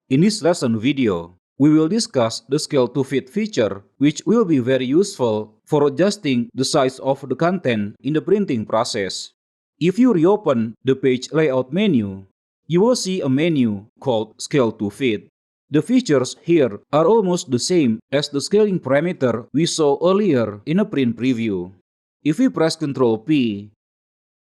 In this lesson video, we will discuss the scale to fit feature, which will be very useful for adjusting the size of the content in the printing process. If you reopen the page layout menu, you will see a menu called Scale to Fit. The features here are almost the same as the scaling parameter we saw earlier in a print preview. If we press Ctrl P,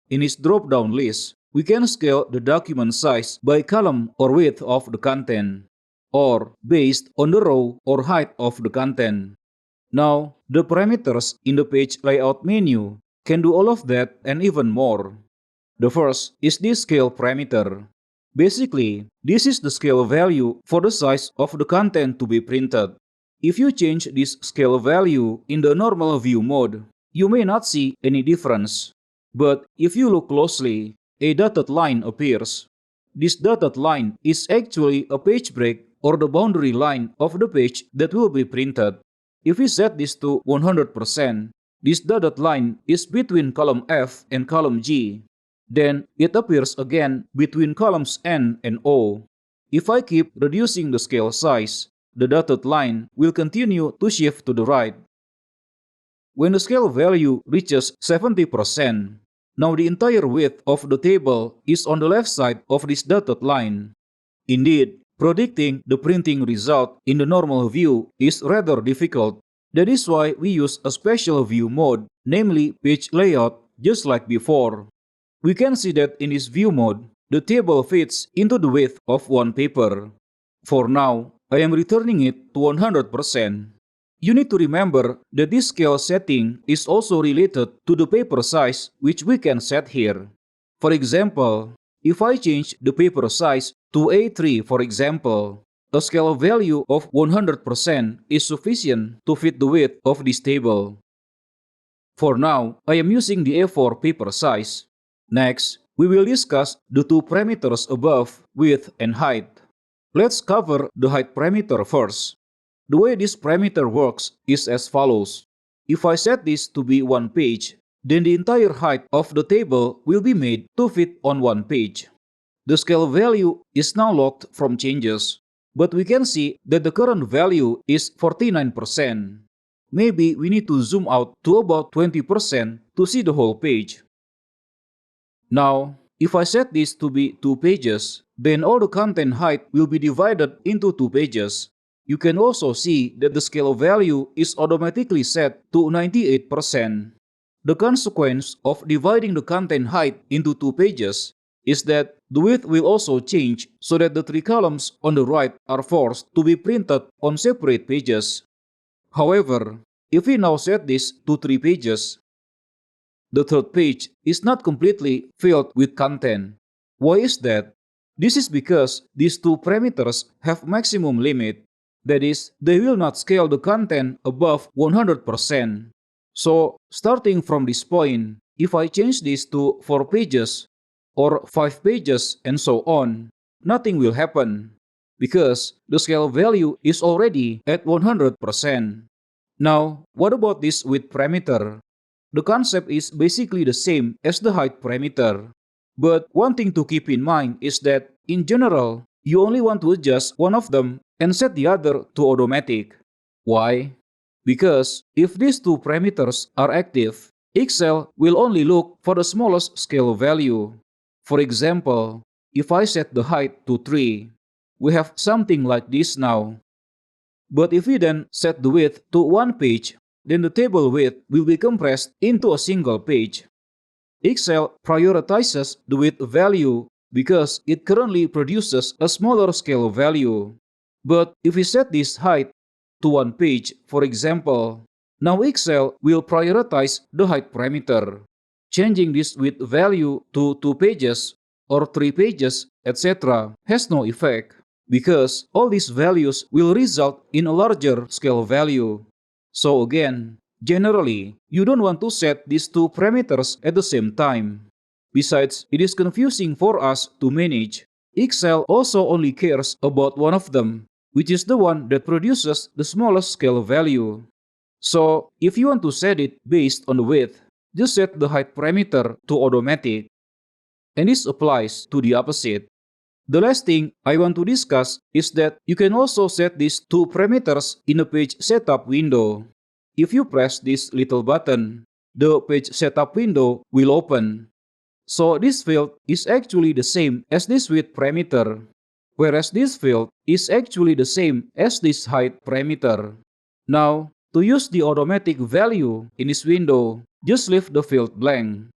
in its drop-down list, we can scale the document size by column or width of the content, or based on the row or height of the content. Now, the parameters in the page layout menu can do all of that and even more. The first is this scale parameter. Basically, this is the scale value for the size of the content to be printed. If you change this scale value in the normal view mode, you may not see any difference. But if you look closely, a dotted line appears. This dotted line is actually a page break or the boundary line of the page that will be printed. If we set this to 100%, this dotted line is between column F and column G. Then it appears again between columns N and O. If I keep reducing the scale size, the dotted line will continue to shift to the right. When the scale value reaches 70%, now the entire width of the table is on the left side of this dotted line. Indeed, predicting the printing result in the normal view is rather difficult. That is why we use a special view mode, namely page layout, just like before. We can see that in this view mode, the table fits into the width of one paper. For now, I am returning it to 100%. You need to remember that this scale setting is also related to the paper size, which we can set here. For example, if I change the paper size to A3 for example, a scale value of 100% is sufficient to fit the width of this table. For now, I am using the A4 paper size. Next, we will discuss the two parameters above, width and height. Let's cover the height parameter first. The way this parameter works is as follows. If I set this to be one page, then the entire height of the table will be made to fit on one page. The scale value is now locked from changes, but we can see that the current value is 49%. Maybe we need to zoom out to about 20% to see the whole page. Now, if I set this to be 2 pages, then all the content height will be divided into 2 pages. You can also see that the scale value is automatically set to 98%. The consequence of dividing the content height into 2 pages is that the width will also change so that the 3 columns on the right are forced to be printed on separate pages. However, if we now set this to 3 pages, the third page is not completely filled with content. Why is that? This is because these two parameters have maximum limit. That is, they will not scale the content above 100%. So, starting from this point, if I change this to 4 pages, or 5 pages and so on, nothing will happen, because the scale value is already at 100%. Now, what about this width parameter? The concept is basically the same as the height parameter. But one thing to keep in mind is that, in general, you only want to adjust one of them and set the other to automatic. Why? Because if these two parameters are active, Excel will only look for the smallest scale value. For example, if I set the height to 3, we have something like this now. But if we then set the width to 1 page, then the table width will be compressed into a single page. Excel prioritizes the width value because it currently produces a smaller scale value. But if we set this height to 1 page, for example, now Excel will prioritize the height parameter. Changing this width value to 2 pages or 3 pages, etc. has no effect, because all these values will result in a larger scale value. So again, generally, you don't want to set these two parameters at the same time. Besides, it is confusing for us to manage. Excel also only cares about one of them, which is the one that produces the smallest scale value. So, if you want to set it based on the width, just set the height parameter to automatic. And this applies to the opposite. The last thing I want to discuss is that you can also set these two parameters in a page setup window. If you press this little button, the page setup window will open. So this field is actually the same as this width parameter, whereas this field is actually the same as this height parameter. Now, to use the automatic value in this window, just leave the field blank.